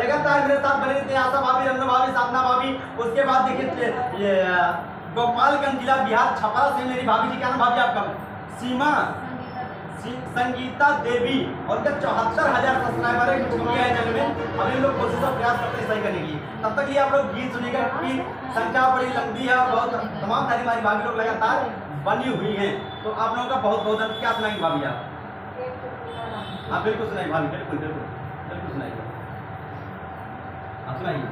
लगातार मेरे साथ बने थे आशा भाभी, रंजना भाभी, साधना भाभी। उसके बाद देखिए गोपालगंज जिला बिहार छपरा से मेरी भाभी जी, क्या नाम भाभी आपका? सीमा संगीता देवी, और उनका 74,000 सब्सक्राइबर है चैनल में। अभी लोग कोशिश और प्रयास करते हैं सही करने की। तब तक ये आप लोग गीत सुनिएगा कि संख्या बड़ी लंबी है, बहुत तमाम सारी हमारी भाभी लोग लगातार बनी हुई हैं। तो आप लोगों का बहुत बहुत धन्यवाद। क्या सुनाएंगे भाभी आप? हाँ बिल्कुल सुनाइए भाभी, बिल्कुल बिल्कुल बिल्कुल सुनाइए, आप सुनाइए।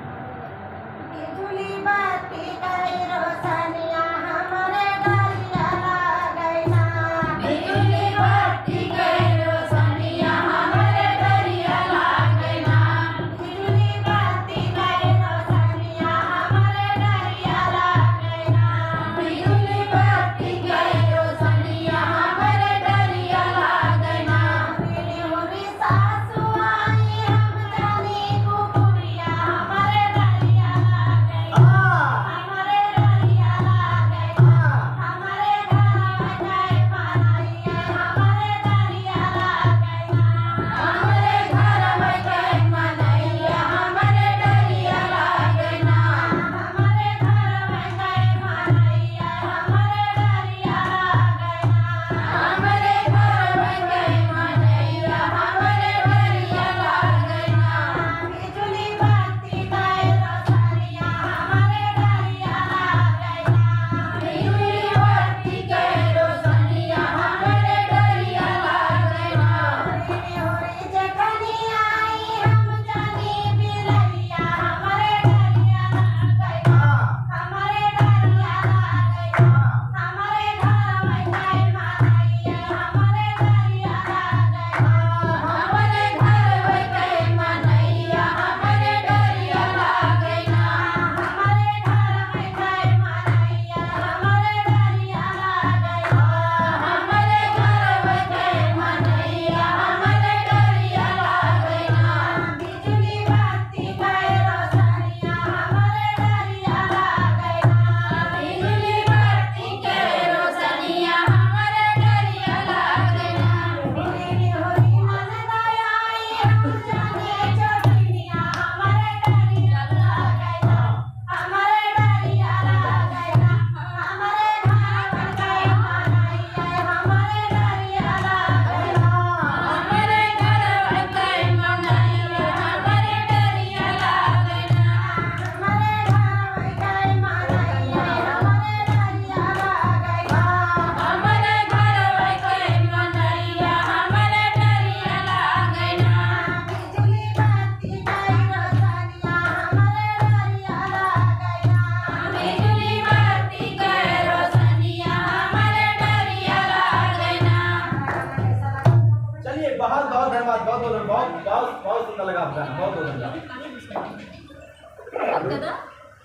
बहुत बहुत धन्यवाद, बहुत बहुत बहुत बहुत बहुत सुंदर लगा आपका, बहुत बहुत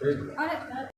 धन्यवाद।